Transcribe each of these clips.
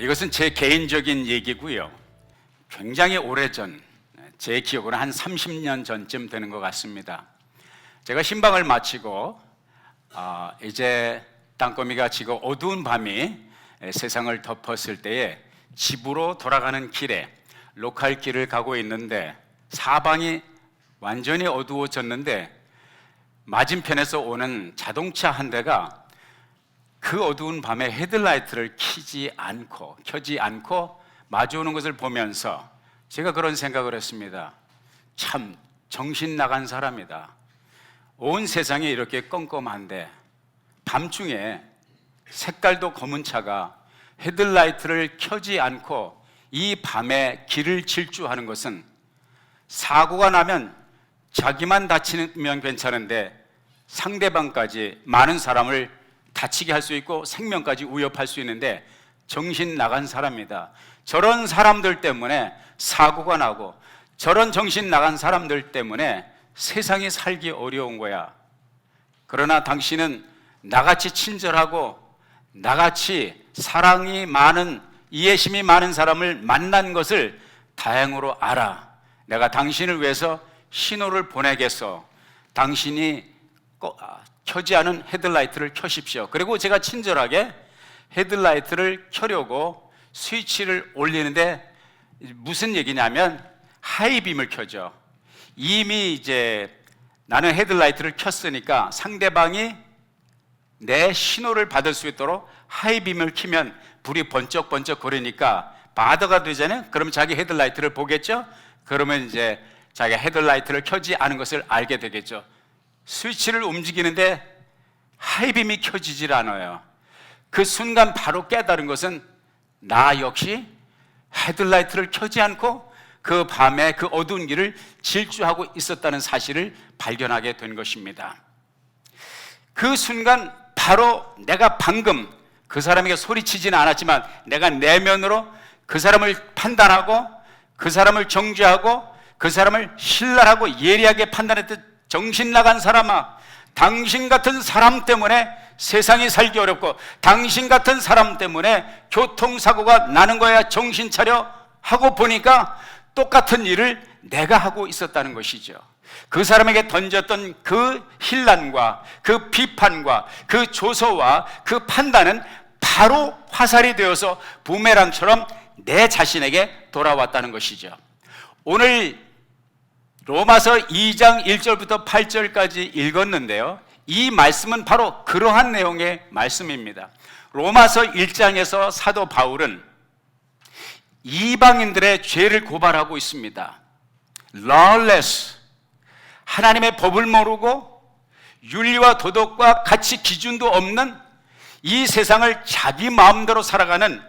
이것은 제 개인적인 얘기고요. 굉장히 오래전, 제 기억으로는 한 30년 전쯤 되는 것 같습니다. 제가 신방을 마치고 이제 땅거미가 지고 어두운 밤이 세상을 덮었을 때에 집으로 돌아가는 길에 로컬 길을 가고 있는데 사방이 완전히 어두워졌는데 맞은편에서 오는 자동차 한 대가 그 어두운 밤에 헤드라이트를 켜지 않고 마주오는 것을 보면서 제가 그런 생각을 했습니다. 참 정신 나간 사람이다. 온 세상이 이렇게 껌껌한데 밤중에 색깔도 검은 차가 헤드라이트를 켜지 않고 이 밤에 길을 질주하는 것은 사고가 나면 자기만 다치면 괜찮은데 상대방까지 많은 사람을 다치게 할 수 있고 생명까지 위협할 수 있는데 정신 나간 사람이다. 저런 사람들 때문에 사고가 나고 저런 정신 나간 사람들 때문에 세상이 살기 어려운 거야. 그러나 당신은 나같이 친절하고 나같이 사랑이 많은, 이해심이 많은 사람을 만난 것을 다행으로 알아. 내가 당신을 위해서 신호를 보내겠어. 당신이 켜지 않은 헤드라이트를 켜십시오. 그리고 제가 친절하게 헤드라이트를 켜려고 스위치를 올리는데 무슨 얘기냐면 하이빔을 켜죠. 이미 이제 나는 헤드라이트를 켰으니까 상대방이 내 신호를 받을 수 있도록 하이빔을 켜면 불이 번쩍번쩍 거리니까 바더가 되잖아요. 그럼 자기 헤드라이트를 보겠죠. 그러면 이제 자기가 헤드라이트를 켜지 않은 것을 알게 되겠죠. 스위치를 움직이는데 하이빔이 켜지질 않아요. 그 순간 바로 깨달은 것은 나 역시 헤드라이트를 켜지 않고 그 밤에 그 어두운 길을 질주하고 있었다는 사실을 발견하게 된 것입니다. 그 순간 바로 내가 방금 그 사람에게 소리치지는 않았지만 내가 내면으로 그 사람을 판단하고 그 사람을 정죄하고 그 사람을 신랄하고 예리하게 판단했듯 정신 나간 사람아, 당신 같은 사람 때문에 세상이 살기 어렵고 당신 같은 사람 때문에 교통사고가 나는 거야. 정신 차려 하고 보니까 똑같은 일을 내가 하고 있었다는 것이죠. 그 사람에게 던졌던 그 혼란과 그 비판과 그 조소와 그 판단은 바로 화살이 되어서 부메랑처럼 내 자신에게 돌아왔다는 것이죠. 오늘 로마서 2장 1절부터 8절까지 읽었는데요. 이 말씀은 바로 그러한 내용의 말씀입니다. 로마서 1장에서 사도 바울은 이방인들의 죄를 고발하고 있습니다. lawless, 하나님의 법을 모르고 윤리와 도덕과 가치 기준도 없는 이 세상을 자기 마음대로 살아가는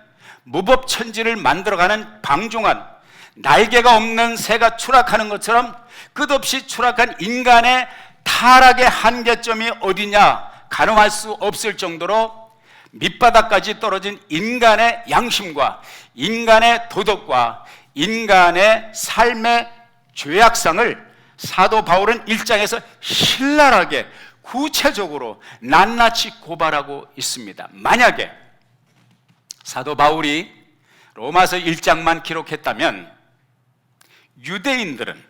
무법천지를 만들어가는 방종한 날개가 없는 새가 추락하는 것처럼 끝없이 추락한 인간의 타락의 한계점이 어디냐 가늠할 수 없을 정도로 밑바닥까지 떨어진 인간의 양심과 인간의 도덕과 인간의 삶의 죄악상을 사도 바울은 1장에서 신랄하게 구체적으로 낱낱이 고발하고 있습니다. 만약에 사도 바울이 로마서 1장만 기록했다면 유대인들은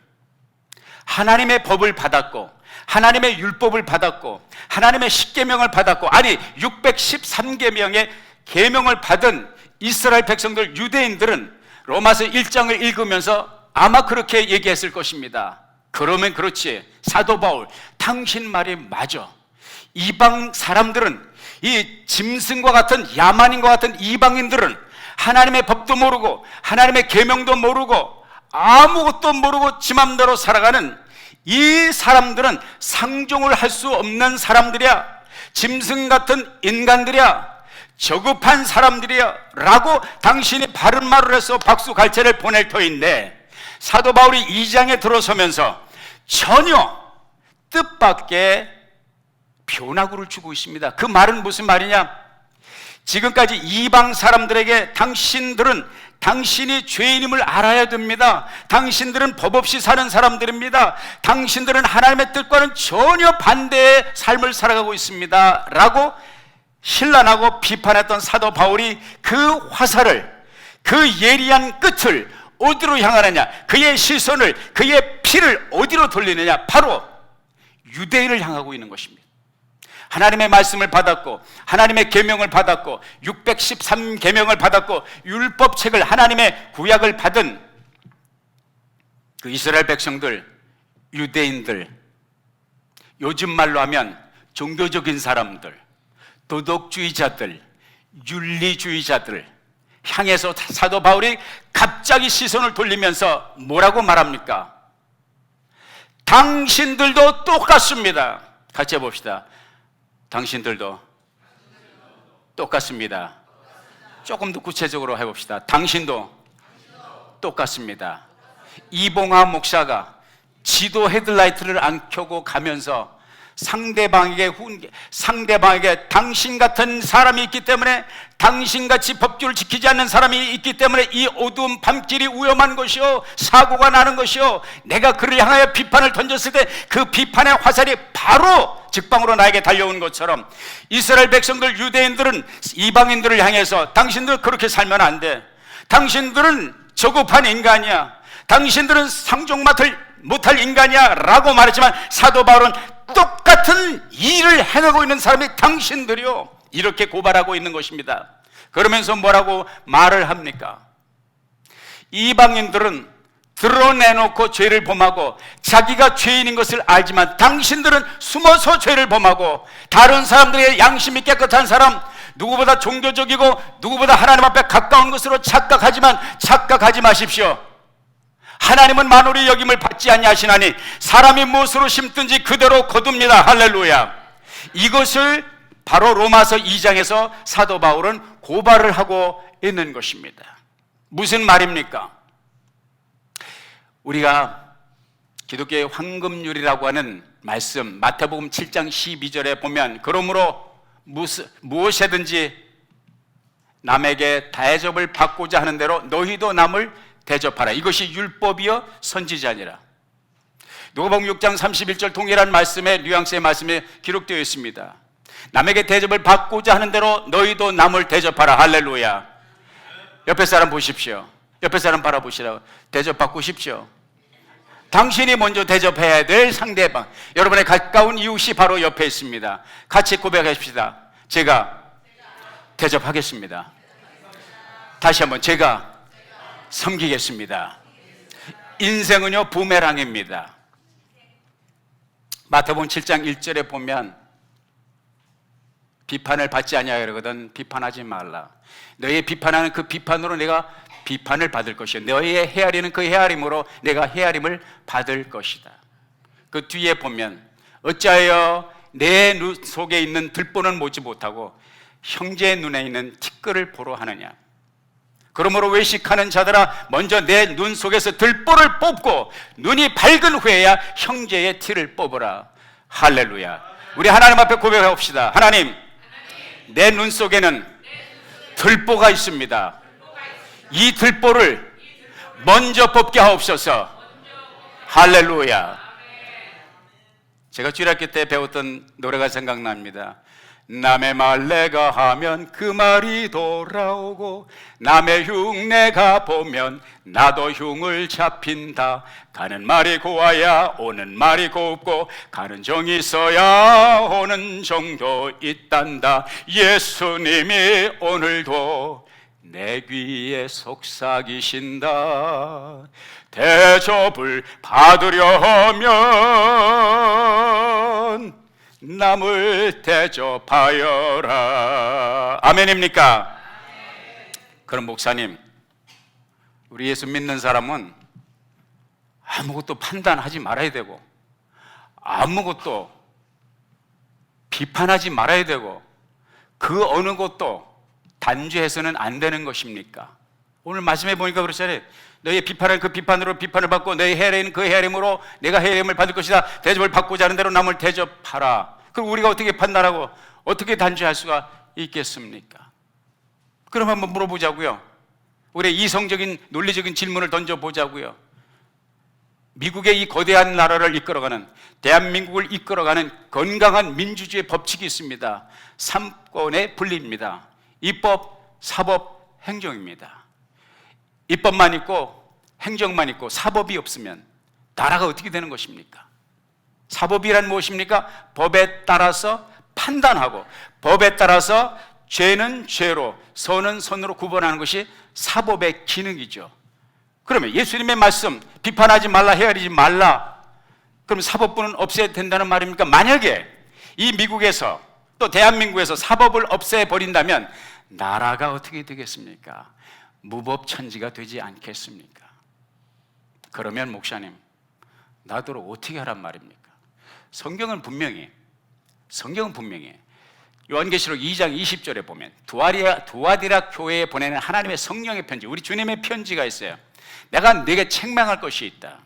하나님의 법을 받았고 하나님의 율법을 받았고 하나님의 십계명을 받았고 아니 613계명의 계명을 받은 이스라엘 백성들 유대인들은 로마서 1장을 읽으면서 아마 그렇게 얘기했을 것입니다. 그러면 그렇지, 사도 바울 당신 말이 맞아. 이방 사람들은, 이 짐승과 같은 야만인과 같은 이방인들은 하나님의 법도 모르고 하나님의 계명도 모르고 아무것도 모르고 지 맘대로 살아가는 이 사람들은 상종을 할 수 없는 사람들이야. 짐승 같은 인간들이야. 저급한 사람들이야 라고 당신이 바른 말을 해서 박수갈채를 보낼 터인데 사도 바울이 2장에 들어서면서 전혀 뜻밖의 변화구를 주고 있습니다. 그 말은 무슨 말이냐? 지금까지 이방 사람들에게 당신이 죄인임을 알아야 됩니다. 당신들은 법 없이 사는 사람들입니다. 당신들은 하나님의 뜻과는 전혀 반대의 삶을 살아가고 있습니다 라고 신란하고 비판했던 사도 바울이 그 화살을 그 예리한 끝을 어디로 향하느냐? 그의 시선을, 그의 피를 어디로 돌리느냐? 바로 유대인을 향하고 있는 것입니다. 하나님의 말씀을 받았고, 하나님의 계명을 받았고, 613계명을 받았고, 율법책을, 하나님의 구약을 받은 그 이스라엘 백성들, 유대인들, 요즘 말로 하면 종교적인 사람들, 도덕주의자들, 윤리주의자들 향해서 사도 바울이 갑자기 시선을 돌리면서 뭐라고 말합니까? 당신들도 똑같습니다. 같이 해봅시다. 당신들도 똑같습니다. 조금 더 구체적으로 해봅시다. 당신도 똑같습니다. 이봉하 목사가 지도 헤드라이트를 안 켜고 가면서 상대방에게 당신 같은 사람이 있기 때문에, 당신같이 법규를 지키지 않는 사람이 있기 때문에 이 어두운 밤길이 위험한 것이요, 사고가 나는 것이요, 내가 그를 향하여 비판을 던졌을 때 그 비판의 화살이 바로 직방으로 나에게 달려오는 것처럼, 이스라엘 백성들, 유대인들은 이방인들을 향해서 당신들 그렇게 살면 안 돼, 당신들은 저급한 인간이야, 당신들은 상종mat을 못할 인간이야 라고 말했지만, 사도 바울은 똑같은 일을 해내고 있는 사람이 당신들이요, 이렇게 고발하고 있는 것입니다. 그러면서 뭐라고 말을 합니까? 이방인들은 드러내놓고 죄를 범하고 자기가 죄인인 것을 알지만, 당신들은 숨어서 죄를 범하고, 다른 사람들의 양심이 깨끗한 사람, 누구보다 종교적이고 누구보다 하나님 앞에 가까운 것으로 착각하지만 착각하지 마십시오. 하나님은 만물의 여김을 받지 아니하시나니 사람이 무엇으로 심든지 그대로 거둡니다. 할렐루야. 이것을 바로 로마서 2장에서 사도 바울은 고발을 하고 있는 것입니다. 무슨 말입니까? 우리가 기독교의 황금률이라고 하는 말씀, 마태복음 7장 12절에 보면, 그러므로 무엇이든지 남에게 대접을 받고자 하는 대로 너희도 남을 대접하라. 이것이 율법이요 선지자니라. 누가복음 6장 31절 동일한 말씀에, 뉘앙스의 말씀에 기록되어 있습니다. 남에게 대접을 받고자 하는 대로 너희도 남을 대접하라. 할렐루야. 옆에 사람 보십시오. 옆에 사람 바라보시라고. 대접받고 싶죠? 당신이 먼저 대접해야 될 상대방, 여러분의 가까운 이웃이 바로 옆에 있습니다. 같이 고백하십시다. 제가 대접하겠습니다. 다시 한번, 제가 섬기겠습니다. 인생은요 부메랑입니다. 마태복음 7장 1절에 보면 비판을 받지 아니하여 그러거든 비판하지 말라. 너희 비판하는 그 비판으로 내가 비판을 받을 것이요, 너희의 헤아리는 그 헤아림으로 내가 헤아림을 받을 것이다. 그 뒤에 보면, 어찌하여 내 눈 속에 있는 들보는 보지 못하고 형제의 눈에 있는 티끌을 보러 하느냐. 그러므로 외식하는 자들아, 먼저 내 눈 속에서 들보를 뽑고 눈이 밝은 후에야 형제의 티를 뽑으라. 할렐루야. 우리 하나님 앞에 고백합시다. 하나님, 내 눈 속에는 들보가 있습니다. 이 들보를 먼저 뽑게 하옵소서. 할렐루야. 제가 주일학교 때 배웠던 노래가 생각납니다. 남의 말 내가 하면 그 말이 돌아오고, 남의 흉 내가 보면 나도 흉을 잡힌다. 가는 말이 고와야 오는 말이 곱고, 가는 정이 있어야 오는 정도 있단다. 예수님이 오늘도 내 귀에 속삭이신다. 대접을 받으려면 남을 대접하여라. 아멘입니까? 그럼 목사님, 우리 예수 믿는 사람은 아무것도 판단하지 말아야 되고, 아무것도 비판하지 말아야 되고, 그 어느 것도 단죄해서는 안 되는 것입니까? 오늘 말씀해 보니까 그렇잖아요. 너희의 비판은 그 비판으로 비판을 받고, 너희 헤아림은 그 헤아림으로 내가 헤아림을 받을 것이다. 대접을 받고자 하는 대로 남을 대접하라. 그럼 우리가 어떻게 판단하고 어떻게 단죄할 수가 있겠습니까? 그럼 한번 물어보자고요. 우리 이성적인 논리적인 질문을 던져보자고요. 미국의 이 거대한 나라를 이끌어가는, 대한민국을 이끌어가는 건강한 민주주의 법칙이 있습니다. 3권의 분리입니다. 입법, 사법, 행정입니다. 입법만 있고 행정만 있고 사법이 없으면 나라가 어떻게 되는 것입니까? 사법이란 무엇입니까? 법에 따라서 판단하고 법에 따라서 죄는 죄로, 선은 선으로 구분하는 것이 사법의 기능이죠. 그러면 예수님의 말씀, 비판하지 말라, 헤아리지 말라, 그럼 사법부는 없애야 된다는 말입니까? 만약에 이 미국에서 또 대한민국에서 사법을 없애버린다면 나라가 어떻게 되겠습니까? 무법천지가 되지 않겠습니까? 그러면 목사님, 나더러 어떻게 하란 말입니까? 성경은 분명히 요한계시록 2장 20절에 보면 두아디라 교회에 보내는 하나님의 성령의 편지, 우리 주님의 편지가 있어요. 내가 네게 책망할 것이 있다.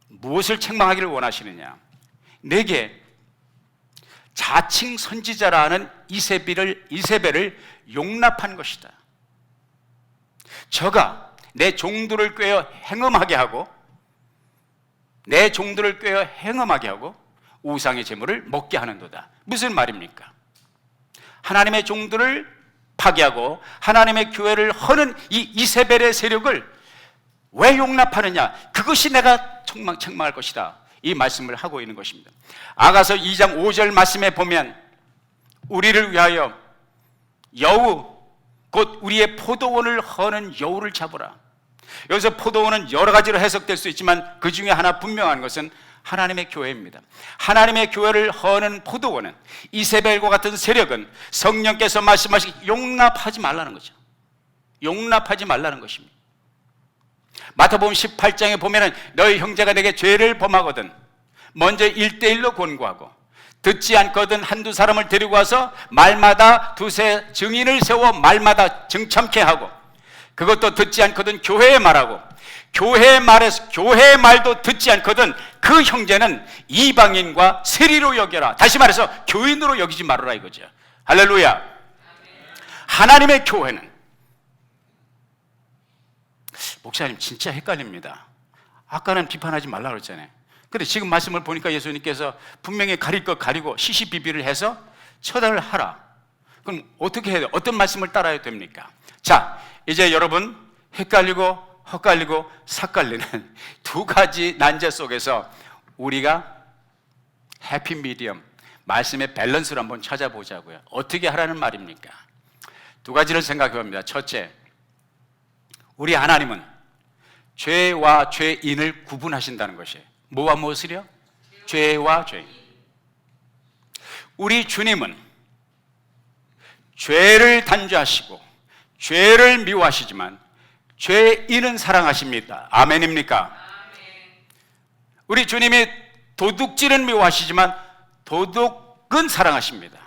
무엇을 책망하기를 원하시느냐? 내게 자칭 선지자라는 이세벨을 용납한 것이다. 저가 내 종들을 꿰어 행음하게 하고 우상의 제물을 먹게 하는도다. 무슨 말입니까? 하나님의 종들을 파괴하고 하나님의 교회를 허는 이 이세벨의 세력을 왜 용납하느냐? 그것이 내가 책망할 것이다. 이 말씀을 하고 있는 것입니다. 아가서 2장 5절 말씀에 보면 우리를 위하여 여우, 곧 우리의 포도원을 허는 여우를 잡으라. 여기서 포도원은 여러 가지로 해석될 수 있지만 그 중에 하나 분명한 것은 하나님의 교회입니다. 하나님의 교회를 허는 포도원은, 이세벨과 같은 세력은 성령께서 말씀하시기 용납하지 말라는 거죠. 용납하지 말라는 것입니다. 마태복음 18장에 보면은 너희 형제가 내게 죄를 범하거든 먼저 1대1로 권고하고 듣지 않거든 한두 사람을 데리고 와서 말마다 두세 증인을 세워 말마다 증참케 하고, 그것도 듣지 않거든 교회에 말하고, 교회의 말도 듣지 않거든 그 형제는 이방인과 세리로 여겨라. 다시 말해서 교인으로 여기지 말아라 이거죠. 할렐루야. 하나님의 교회는, 목사님 진짜 헷갈립니다. 아까는 비판하지 말라고 그랬잖아요. 근데 지금 말씀을 보니까 예수님께서 분명히 가릴 것 가리고 시시비비를 해서 처단을 하라. 그럼 어떻게 해야 돼요? 어떤 말씀을 따라야 됩니까? 자, 이제 여러분 헷갈리고 헛갈리고 삭갈리는 두 가지 난제 속에서 우리가 해피 미디엄, 말씀의 밸런스를 한번 찾아보자고요. 어떻게 하라는 말입니까? 두 가지를 생각해 봅니다. 첫째, 우리 하나님은 죄와 죄인을 구분하신다는 것이에요. 뭐와 무엇을요? 죄와 죄인. 우리 주님은 죄를 단죄하시고 죄를 미워하시지만 죄인은 사랑하십니다. 아멘입니까? 우리 주님이 도둑질은 미워하시지만 도둑은 사랑하십니다.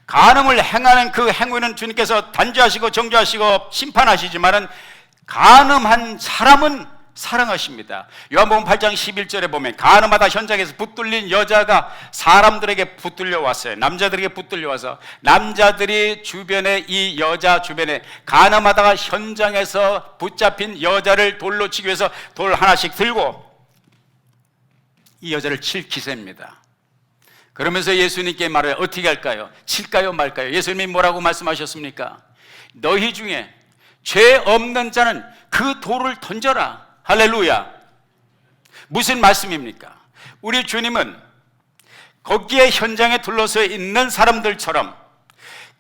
간음을 행하는 그 행위는 주님께서 단죄하시고 정죄하시고 심판하시지만은 간음한 사람은 사랑하십니다. 요한복음 8장 11절에 보면 간음하다 현장에서 붙들린 여자가 사람들에게 붙들려 왔어요. 남자들에게 붙들려 와서 남자들이 이 여자 주변에 간음하다가 현장에서 붙잡힌 여자를 돌로 치기 위해서 돌 하나씩 들고 이 여자를 칠 기세입니다. 그러면서 예수님께 말해요. 어떻게 할까요? 칠까요 말까요? 예수님이 뭐라고 말씀하셨습니까? 너희 중에 죄 없는 자는 그 돌을 던져라. 할렐루야. 무슨 말씀입니까? 우리 주님은 거기에 현장에 둘러서 있는 사람들처럼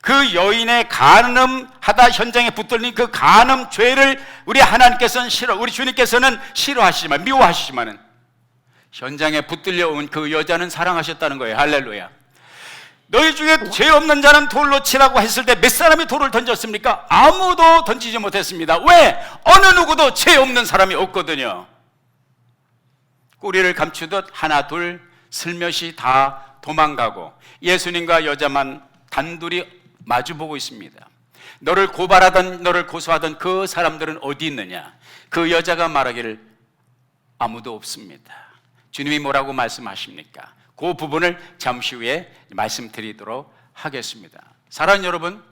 그 여인의 간음하다 현장에 붙들린 그 간음 죄를 우리 하나님께서는 우리 주님께서는 싫어하시지만, 미워하시지만은 현장에 붙들려 온 그 여자는 사랑하셨다는 거예요. 할렐루야. 너희 중에 죄 없는 자는 돌로 치라고 했을 때 몇 사람이 돌을 던졌습니까? 아무도 던지지 못했습니다. 왜? 어느 누구도 죄 없는 사람이 없거든요. 꼬리를 감추듯 하나 둘 슬며시 다 도망가고 예수님과 여자만 단둘이 마주보고 있습니다. 너를 고발하던 너를 고소하던 그 사람들은 어디 있느냐? 그 여자가 말하기를 아무도 없습니다. 주님이 뭐라고 말씀하십니까? 그 부분을 잠시 후에 말씀드리도록 하겠습니다. 사랑하는 여러분,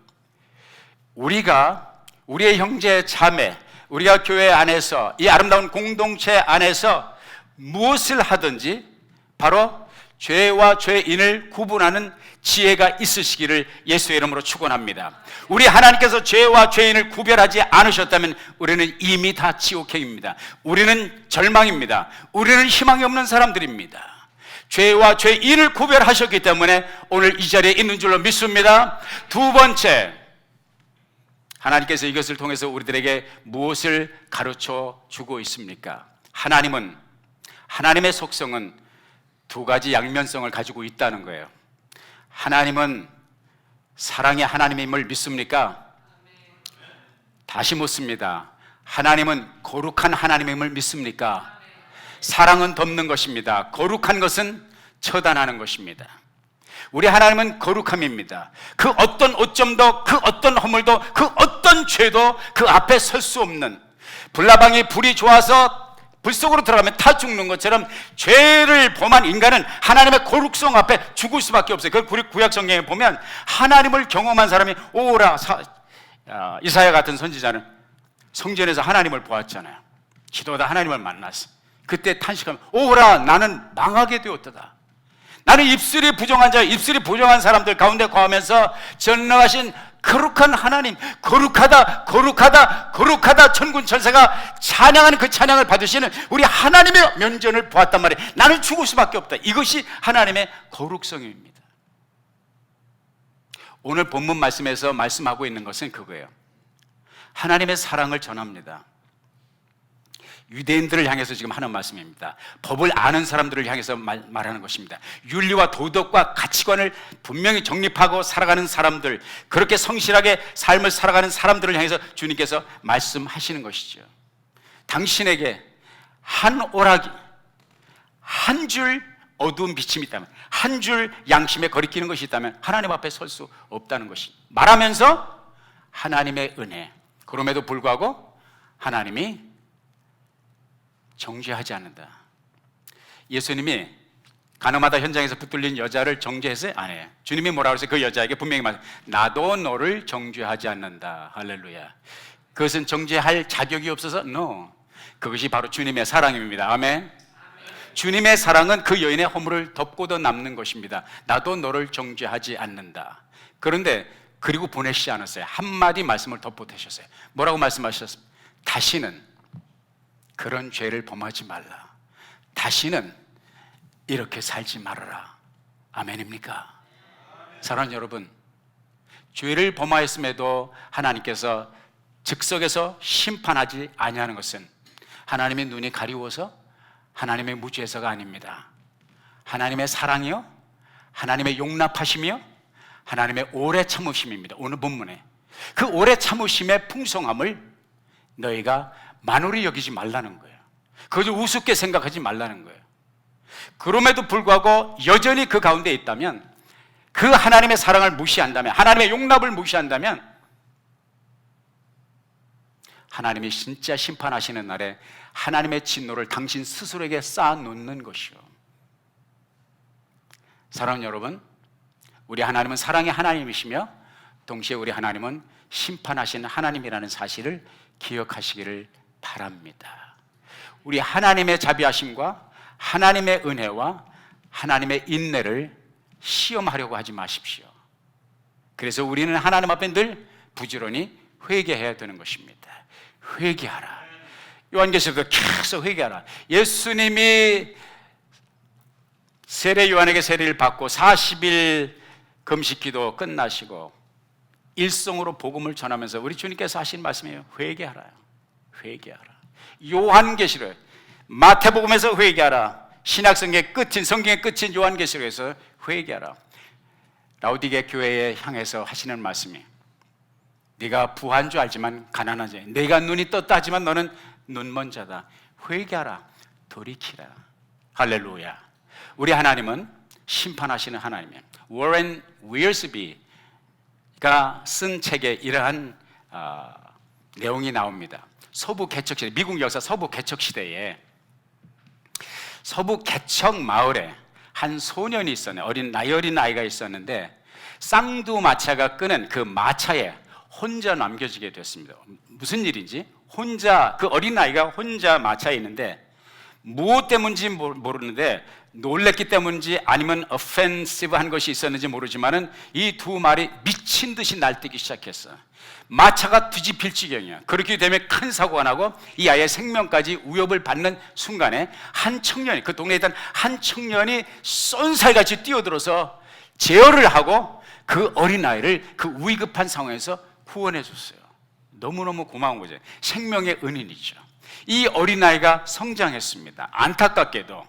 우리의 형제 자매, 우리가 교회 안에서 이 아름다운 공동체 안에서 무엇을 하든지 바로 죄와 죄인을 구분하는 지혜가 있으시기를 예수의 이름으로 축원합니다. 우리 하나님께서 죄와 죄인을 구별하지 않으셨다면 우리는 이미 다 지옥행입니다. 우리는 절망입니다. 우리는 희망이 없는 사람들입니다. 죄와 죄인을 구별하셨기 때문에 오늘 이 자리에 있는 줄로 믿습니다. 두 번째, 하나님께서 이것을 통해서 우리들에게 무엇을 가르쳐 주고 있습니까? 하나님의 속성은 두 가지 양면성을 가지고 있다는 거예요. 하나님은 사랑의 하나님임을 믿습니까? 다시 묻습니다. 하나님은 거룩한 하나님임을 믿습니까? 사랑은 덮는 것입니다. 거룩한 것은 처단하는 것입니다. 우리 하나님은 거룩함입니다. 그 어떤 오점도, 그 어떤 허물도, 그 어떤 죄도 그 앞에 설 수 없는, 불나방이 불이 좋아서 불 속으로 들어가면 다 죽는 것처럼 죄를 범한 인간은 하나님의 거룩성 앞에 죽을 수밖에 없어요. 그 구약 성경에 보면 하나님을 경험한 사람이 오라, 이사야 같은 선지자는 성전에서 하나님을 보았잖아요. 기도하다 하나님을 만났어. 그때 탄식하면 오라, 나는 망하게 되었다. 나는 입술이 부정한 사람들 가운데 거하면서 전능하신 거룩한 하나님, 거룩하다, 거룩하다, 거룩하다 천군 천사가 찬양하는 그 찬양을 받으시는 우리 하나님의 면전을 보았단 말이에요. 나는 죽을 수밖에 없다. 이것이 하나님의 거룩성입니다. 오늘 본문 말씀에서 말씀하고 있는 것은 그거예요. 하나님의 사랑을 전합니다. 유대인들을 향해서 지금 하는 말씀입니다. 법을 아는 사람들을 향해서 말하는 것입니다. 윤리와 도덕과 가치관을 분명히 정립하고 살아가는 사람들, 그렇게 성실하게 삶을 살아가는 사람들을 향해서 주님께서 말씀하시는 것이죠. 당신에게 한 오락이, 한 줄 어두운 비침이 있다면, 한 줄 양심에 거리끼는 것이 있다면 하나님 앞에 설 수 없다는 것이 말하면서 하나님의 은혜, 그럼에도 불구하고 하나님이 정죄하지 않는다. 예수님이 가늠하다 현장에서 붙들린 여자를 정죄했어요? 안 해요. 주님이 뭐라고 했어요? 그 여자에게 분명히 말해요. 나도 너를 정죄하지 않는다. 할렐루야. 그것은 정죄할 자격이 없어서? No. 그것이 바로 주님의 사랑입니다. 아멘. 주님의 사랑은 그 여인의 허물을 덮고도 남는 것입니다. 나도 너를 정죄하지 않는다. 그런데 그리고 보내시지 않았어요. 한마디 말씀을 덧보태셨어요. 뭐라고 말씀하셨습니까? 다시는 그런 죄를 범하지 말라. 다시는 이렇게 살지 말아라. 아멘입니까? 사랑하는 여러분, 죄를 범하였음에도 하나님께서 즉석에서 심판하지 아니하는 것은 하나님의 눈이 가리워서 하나님의 무지해서가 아닙니다. 하나님의 사랑이요, 하나님의 용납하심이요, 하나님의 오래 참으심입니다. 오늘 본문에 그 오래 참으심의 풍성함을 너희가 만홀히 여기지 말라는 거예요. 그것을 우습게 생각하지 말라는 거예요. 그럼에도 불구하고 여전히 그 가운데 있다면, 그 하나님의 사랑을 무시한다면, 하나님의 용납을 무시한다면 하나님이 진짜 심판하시는 날에 하나님의 진노를 당신 스스로에게 쌓아놓는 것이요. 사랑하는 여러분, 우리 하나님은 사랑의 하나님이시며 동시에 우리 하나님은 심판하시는 하나님이라는 사실을 기억하시기를 바랍니다. 우리 하나님의 자비하심과 하나님의 은혜와 하나님의 인내를 시험하려고 하지 마십시오. 그래서 우리는 하나님 앞에 늘 부지런히 회개해야 되는 것입니다. 회개하라. 요한계시록에서 계속 회개하라. 예수님이 세례 요한에게 세례를 받고 40일 금식기도 끝나시고 일성으로 복음을 전하면서 우리 주님께서 하신 말씀이에요. 회개하라. 회개하라. 요한계시록, 마태복음에서 회개하라. 신약성경의 끝인, 성경의 끝인 요한계시록에서 회개하라. 라오디게 교회에 향해서 하시는 말씀이, 네가 부한 줄 알지만 가난한 자야. 네가 눈이 떴다 하지만 너는 눈먼 자다. 회개하라. 돌이키라. 할렐루야. 우리 하나님은 심판하시는 하나님이에요. 워렌 윌스비가 쓴 책에 이러한 내용이 나옵니다. 서부 개척시대, 미국 역사 서부 개척시대에 서부 개척 마을에 한 소년이 있었네. 어린 아이가 있었는데 쌍두마차가 끄는 그 마차에 혼자 남겨지게 됐습니다. 무슨 일인지 혼자, 그 어린 아이가 혼자 마차에 있는데 무엇 때문인지 모르는데 놀랬기 때문인지 아니면 offensive한 것이 있었는지 모르지만은 이 두 말이 미친 듯이 날뛰기 시작했어. 마차가 뒤집힐 지경이야. 그렇게 되면 큰 사고가 나고 이 아이의 생명까지 위협을 받는 순간에 한 청년이, 그 동네에 있던 한 청년이 쏜살같이 뛰어들어서 제어를 하고 그 어린아이를 그 위급한 상황에서 구원해 줬어요. 너무너무 고마운 거죠. 생명의 은인이죠. 이 어린아이가 성장했습니다. 안타깝게도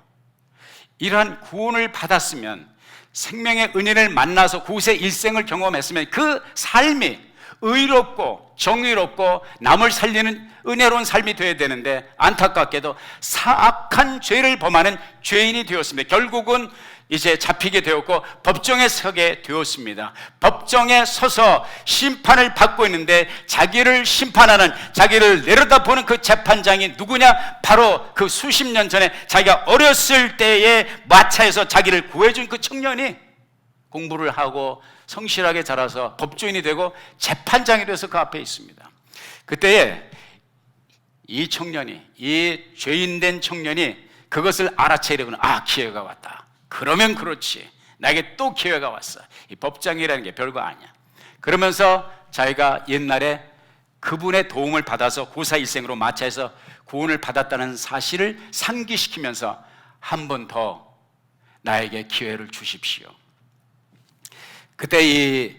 이러한 구원을 받았으면, 생명의 은인을 만나서 구세 일생을 경험했으면 그 삶이 의롭고 정의롭고 남을 살리는 은혜로운 삶이 되어야 되는데, 안타깝게도 사악한 죄를 범하는 죄인이 되었습니다. 결국은 이제 잡히게 되었고 법정에 서게 되었습니다. 법정에 서서 심판을 받고 있는데, 자기를 심판하는, 자기를 내려다보는 그 재판장이 누구냐? 바로 그 수십 년 전에 자기가 어렸을 때의 마차에서 자기를 구해준 그 청년이 공부를 하고 성실하게 자라서 법조인이 되고 재판장이 돼서 그 앞에 있습니다. 그때에 이 청년이, 이 죄인된 청년이 그것을 알아채려고는, 기회가 왔다. 그러면 그렇지, 나에게 또 기회가 왔어. 이 법정이라는 게 별거 아니야. 그러면서 자기가 옛날에 그분의 도움을 받아서 구사일생으로 마차에서 구원을 받았다는 사실을 상기시키면서 한 번 더 나에게 기회를 주십시오. 그때 이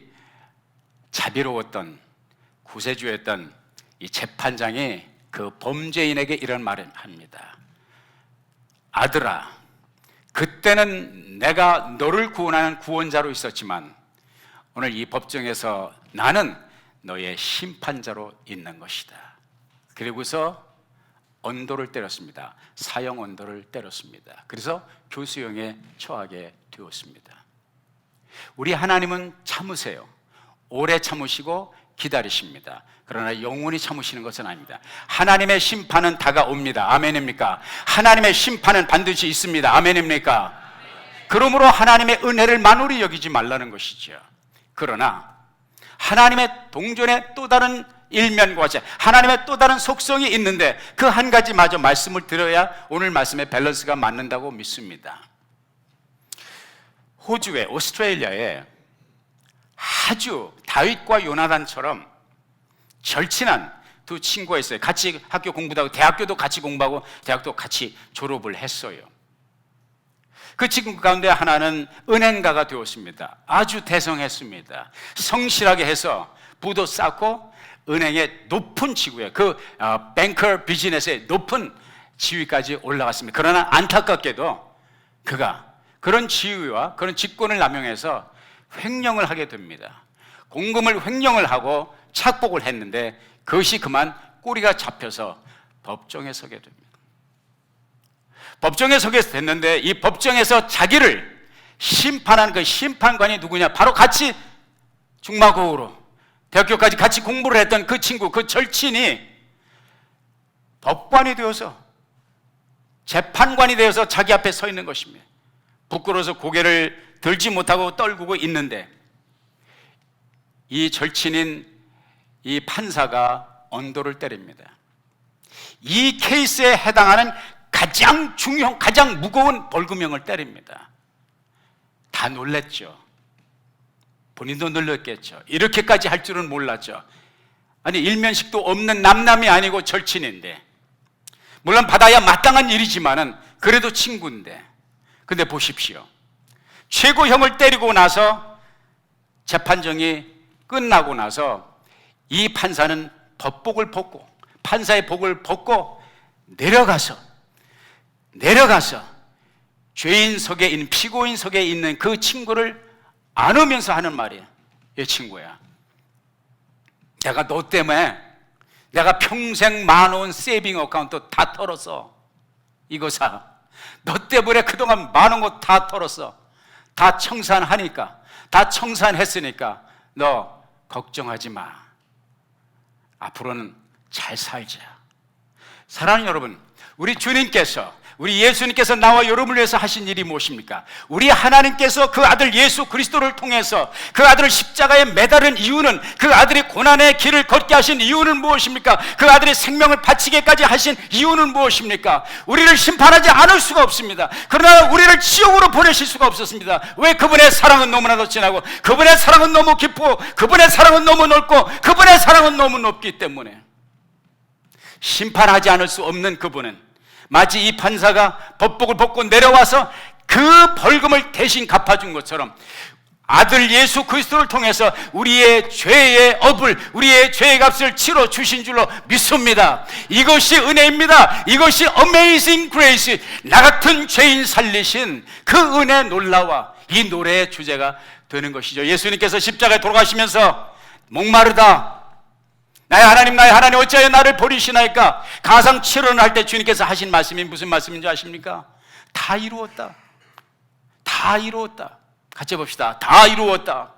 자비로웠던 구세주였던 이 재판장이 그 범죄인에게 이런 말을 합니다. 아들아, 그때는 내가 너를 구원하는 구원자로 있었지만 오늘 이 법정에서 나는 너의 심판자로 있는 것이다. 그리고서 언도를 때렸습니다. 사형 언도를 때렸습니다. 그래서 교수형에 처하게 되었습니다. 우리 하나님은 참으세요. 오래 참으시고 기다리십니다. 그러나 영원히 참으시는 것은 아닙니다. 하나님의 심판은 다가옵니다. 아멘입니까? 하나님의 심판은 반드시 있습니다. 아멘입니까? 그러므로 하나님의 은혜를 만홀히 여기지 말라는 것이죠. 그러나 하나님의 동전의 또 다른 일면과 같이 하나님의 또 다른 속성이 있는데, 그 한 가지 마저 말씀을 드려야 오늘 말씀의 밸런스가 맞는다고 믿습니다. 호주에, 오스트레일리아에 아주 다윗과 요나단처럼 절친한 두 친구가 있어요. 같이 학교 공부도 하고 대학교도 같이 공부하고 대학도 같이 졸업을 했어요. 그 친구 가운데 하나는 은행가가 되었습니다. 아주 대성했습니다. 성실하게 해서 부도 쌓고 은행의 높은 지구에, 그 뱅커 비즈니스의 높은 지위까지 올라갔습니다. 그러나 안타깝게도 그가 그런 지위와 그런 직권을 남용해서 횡령을 하게 됩니다. 공금을 횡령을 하고 착복을 했는데 그것이 그만 꼬리가 잡혀서 법정에 서게 됩니다. 법정에 서게 됐는데 이 법정에서 자기를 심판한 그 심판관이 누구냐? 바로 같이 중마고우로 대학교까지 같이 공부를 했던 그 친구, 그 절친이 법관이 되어서, 재판관이 되어서 자기 앞에 서 있는 것입니다. 부끄러워서 고개를 들지 못하고 떨구고 있는데 이 절친인 이 판사가 언도를 때립니다. 이 케이스에 해당하는 가장 중요한, 가장 무거운 벌금형을 때립니다. 다 놀랬죠. 본인도 놀랐겠죠. 이렇게까지 할 줄은 몰랐죠. 아니, 일면식도 없는 남남이 아니고 절친인데, 물론 받아야 마땅한 일이지만은 그래도 친구인데. 근데 보십시오. 최고형을 때리고 나서 재판정이 끝나고 나서 이 판사는 법복을 벗고, 판사의 복을 벗고 내려가서 죄인석에 있는, 피고인석에 있는 그 친구를 안으면서 하는 말이에요. 이 친구야, 내가 너 때문에 내가 평생 많은 세이빙 어카운트 다 털었어. 이거 사. 너 때문에 그동안 많은 거 다 털었어. 다 청산하니까, 다 청산했으니까 너 걱정하지 마. 앞으로는 잘 살자. 사랑하는 여러분, 우리 주님께서 우리 예수님께서 나와 여러분을 위해서 하신 일이 무엇입니까? 우리 하나님께서 그 아들 예수 그리스도를 통해서 그 아들을 십자가에 매달은 이유는, 그 아들이 고난의 길을 걷게 하신 이유는 무엇입니까? 그 아들이 생명을 바치게까지 하신 이유는 무엇입니까? 우리를 심판하지 않을 수가 없습니다. 그러나 우리를 지옥으로 보내실 수가 없었습니다. 왜? 그분의 사랑은 너무나도 진하고, 그분의 사랑은 너무 깊고, 그분의 사랑은 너무 넓고, 그분의 사랑은 너무 높기 때문에 심판하지 않을 수 없는 그분은 마치 이 판사가 법복을 벗고 내려와서 그 벌금을 대신 갚아준 것처럼 아들 예수 그리스도를 통해서 우리의 죄의 업을, 우리의 죄의 값을 치러 주신 줄로 믿습니다. 이것이 은혜입니다. 이것이 Amazing Grace, 나 같은 죄인 살리신 그 은혜 놀라와 이 노래의 주제가 되는 것이죠. 예수님께서 십자가에 돌아가시면서 목마르다, 나의 하나님 어찌하여 나를 버리시나이까, 가상 7원을 할 때 주님께서 하신 말씀이 무슨 말씀인지 아십니까? 다 이루었다. 다 이루었다. 같이 해봅시다. 다 이루었다.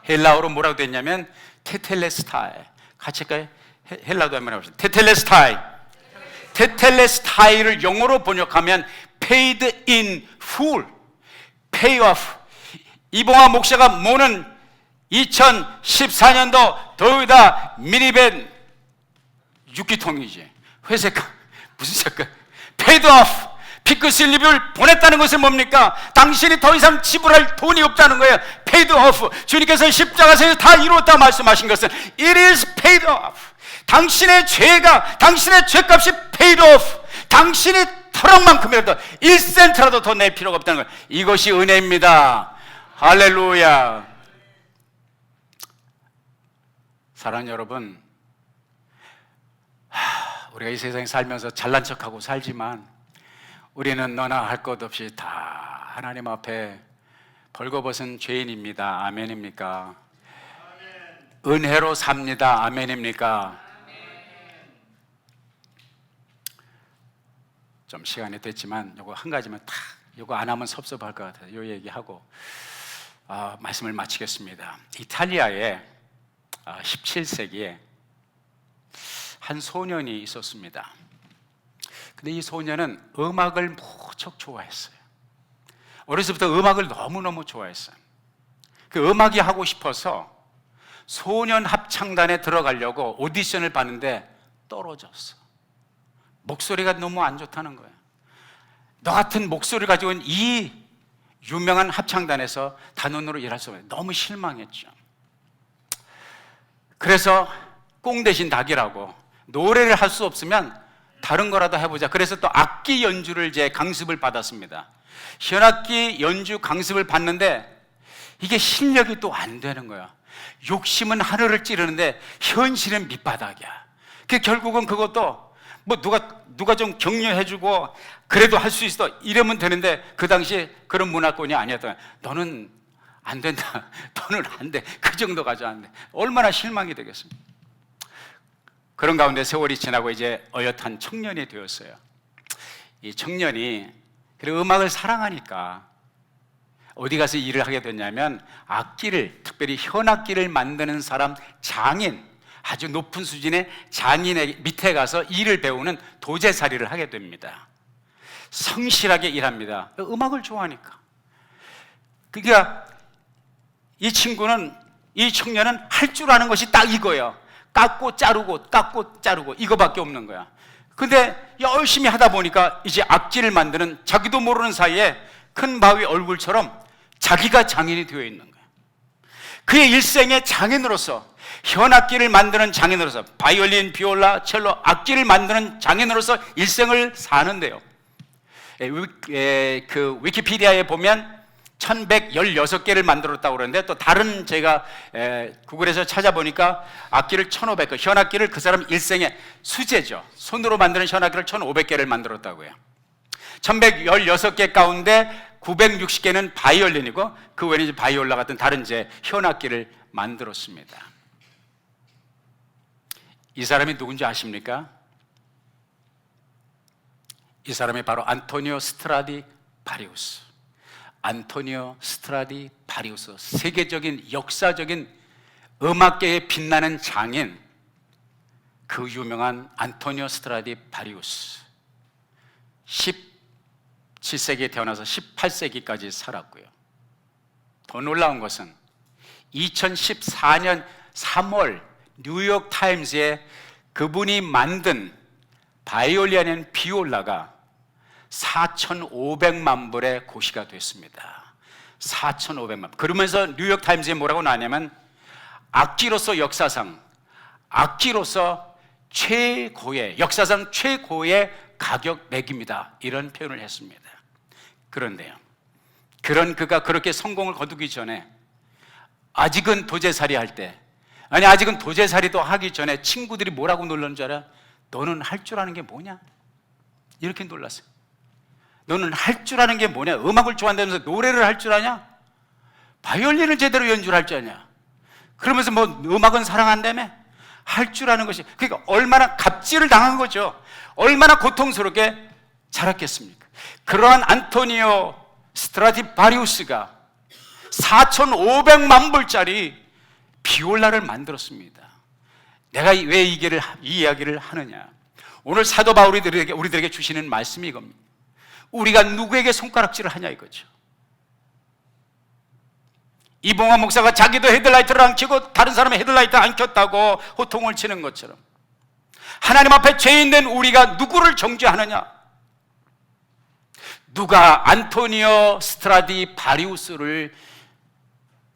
헬라어로 뭐라고 됐냐면 테텔레스타이. 같이 할까요? 헬라어도 한번 해봅시다. 테텔레스타이. 테텔레스타이를 영어로 번역하면 paid in full, pay off. 이봉화 목사가 모는 2014년도 도요타 미니밴 6기통이지. 회색, 무슨 색깔? paid off. 피크슬립을 보냈다는 것은 뭡니까? 당신이 더 이상 지불할 돈이 없다는 거예요. paid off. 주님께서 십자가에서 다 이루었다 말씀하신 것은 it is paid off. 당신의 죄가, 당신의 죄값이 paid off. 당신이 터럭만큼이라도 1센트라도 더 낼 필요가 없다는 거예요. 이것이 은혜입니다. 할렐루야. 사랑하는 여러분, 우리가 이 세상에 살면서 잘난 척하고 살지만 우리는 너나 할 것 없이 다 하나님 앞에 벌거벗은 죄인입니다. 아멘입니까? 은혜로 삽니다. 아멘입니까? 좀 시간이 됐지만 요거 한 가지만 딱, 요거 안 하면 섭섭할 것 같아요. 요 얘기하고 말씀을 마치겠습니다. 이탈리아에 17세기에 한 소년이 있었습니다. 근데 이 소년은 음악을 무척 좋아했어요. 어렸을 때부터 음악을 너무너무 좋아했어요. 그 음악이 하고 싶어서 소년 합창단에 들어가려고 오디션을 봤는데 떨어졌어. 목소리가 너무 안 좋다는 거예요. 너 같은 목소리를 가지고 있는 이 유명한 합창단에서 단원으로 일할 수 없어요. 너무 실망했죠. 그래서 꽁 대신 닭이라고, 노래를 할 수 없으면 다른 거라도 해보자. 그래서 또 악기 연주를 이제 강습을 받았습니다. 현악기 연주 강습을 받는데 이게 실력이 또 안 되는 거야. 욕심은 하늘을 찌르는데 현실은 밑바닥이야. 결국은 그것도 뭐 누가 좀 격려해주고 그래도 할 수 있어 이러면 되는데, 그 당시 그런 문화권이 아니었던 거야. 너는 안 된다. 너는 안 돼. 그 정도까지 안 돼. 얼마나 실망이 되겠습니까? 그런 가운데 세월이 지나고 이제 어엿한 청년이 되었어요. 이 청년이 그리고 음악을 사랑하니까 어디 가서 일을 하게 됐냐면, 악기를, 특별히 현악기를 만드는 사람, 장인, 아주 높은 수준의 장인의 밑에 가서 일을 배우는 도제살이를 하게 됩니다. 성실하게 일합니다. 음악을 좋아하니까. 그러니까 이 청년은 할 줄 아는 것이 딱 이거예요. 깎고 자르고 이거밖에 없는 거야. 근데 열심히 하다 보니까 이제 악기를 만드는, 자기도 모르는 사이에 큰 바위 얼굴처럼 자기가 장인이 되어 있는 거야. 그의 일생의 장인으로서, 현악기를 만드는 장인으로서, 바이올린, 비올라, 첼로, 악기를 만드는 장인으로서 일생을 사는데요. 그 위키피디아에 보면 1116개를 만들었다고 그러는데, 또 다른 제가 구글에서 찾아보니까 악기를 1500개, 현악기를 그 사람 일생의 수제죠. 손으로 만드는 현악기를 1500개를 만들었다고요. 1116개 가운데 960개는 바이올린이고, 그 외에는 이제 바이올라 같은 다른 이제 현악기를 만들었습니다. 이 사람이 누군지 아십니까? 이 사람이 바로 안토니오 스트라디바리우스. 안토니오 스트라디바리우스, 세계적인 역사적인 음악계에 빛나는 장인, 그 유명한 안토니오 스트라디바리우스. 17세기에 태어나서 18세기까지 살았고요. 더 놀라운 것은 2014년 3월 뉴욕 타임즈에 그분이 만든 바이올리아는 비올라가 4,500만 불의 고시가 됐습니다. 4,500만. 그러면서 뉴욕 타임즈에 뭐라고 나냐면 악기로서 역사상, 악기로서 최고의, 역사상 최고의 가격 매깁니다. 이런 표현을 했습니다. 그런데요, 그런 그가 그렇게 성공을 거두기 전에 아직은 도제살이 할 때, 아니 아직은 도제살이도 하기 전에 친구들이 뭐라고 놀라는 줄 알아? 너는 할 줄 아는 게 뭐냐? 이렇게 놀랐어요. 너는 할 줄 아는 게 뭐냐? 음악을 좋아한다면서 노래를 할 줄 아냐? 바이올린을 제대로 연주를 할 줄 아냐? 그러면서 뭐 음악은 사랑한다며? 할 줄 아는 것이, 그러니까 얼마나 갑질을 당한 거죠. 얼마나 고통스럽게 자랐겠습니까? 그러한 안토니오 스트라디바리우스가 4,500만 불짜리 비올라를 만들었습니다. 내가 왜 이 이야기를 하느냐? 오늘 사도 바울이 우리들에게 주시는 말씀이 이겁니다. 우리가 누구에게 손가락질을 하냐 이거죠. 이봉화 목사가 자기도 헤드라이트를 안 켜고 다른 사람의 헤드라이트 안 켰다고 호통을 치는 것처럼 하나님 앞에 죄인된 우리가 누구를 정죄하느냐? 누가 안토니오 스트라디바리우스를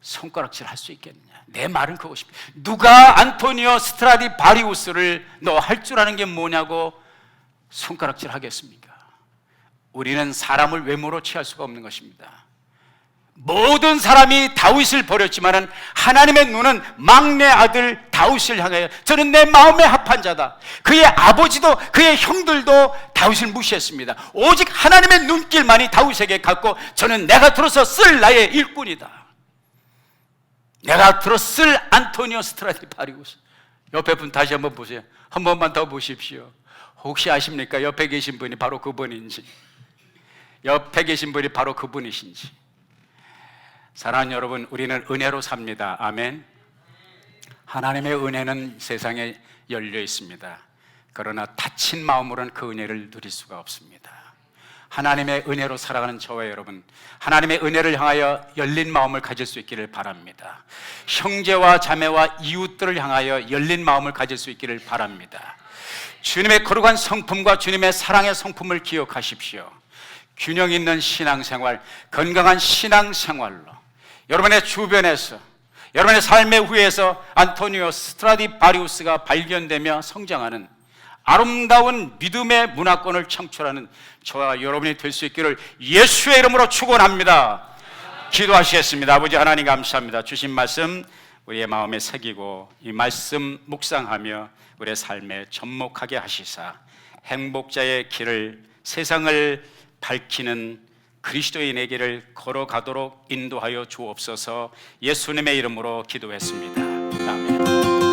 손가락질 할 수 있겠느냐? 내 말은 그것입니다. 누가 안토니오 스트라디바리우스를 너 할 줄 아는 게 뭐냐고 손가락질 하겠습니까? 우리는 사람을 외모로 취할 수가 없는 것입니다. 모든 사람이 다윗을 버렸지만 하나님의 눈은 막내 아들 다윗을 향하여 저는 내 마음에 합한 자다. 그의 아버지도 그의 형들도 다윗을 무시했습니다. 오직 하나님의 눈길만이 다윗에게 갔고 저는 내가 들어서 쓸 나의 일꾼이다. 내가 들어 쓸 안토니오 스트라디바리우스. 옆에 분 다시 한번 보세요. 한 번만 더 보십시오. 혹시 아십니까? 옆에 계신 분이 바로 그분인지, 옆에 계신 분이 바로 그분이신지. 사랑하는 여러분, 우리는 은혜로 삽니다. 아멘. 하나님의 은혜는 세상에 열려 있습니다. 그러나 다친 마음으로는 그 은혜를 누릴 수가 없습니다. 하나님의 은혜로 살아가는 저와 여러분, 하나님의 은혜를 향하여 열린 마음을 가질 수 있기를 바랍니다. 형제와 자매와 이웃들을 향하여 열린 마음을 가질 수 있기를 바랍니다. 주님의 거룩한 성품과 주님의 사랑의 성품을 기억하십시오. 균형 있는 신앙생활, 건강한 신앙생활로 여러분의 주변에서, 여러분의 삶의 후에서 안토니오 스트라디바리우스가 발견되며 성장하는 아름다운 믿음의 문화권을 창출하는 저와 여러분이 될 수 있기를 예수의 이름으로 축원합니다. 기도하시겠습니다. 아버지 하나님 감사합니다. 주신 말씀 우리의 마음에 새기고 이 말씀 묵상하며 우리의 삶에 접목하게 하시사 행복자의 길을, 세상을 밝히는 그리스도인의 길을 걸어가도록 인도하여 주옵소서. 예수님의 이름으로 기도했습니다. 아멘.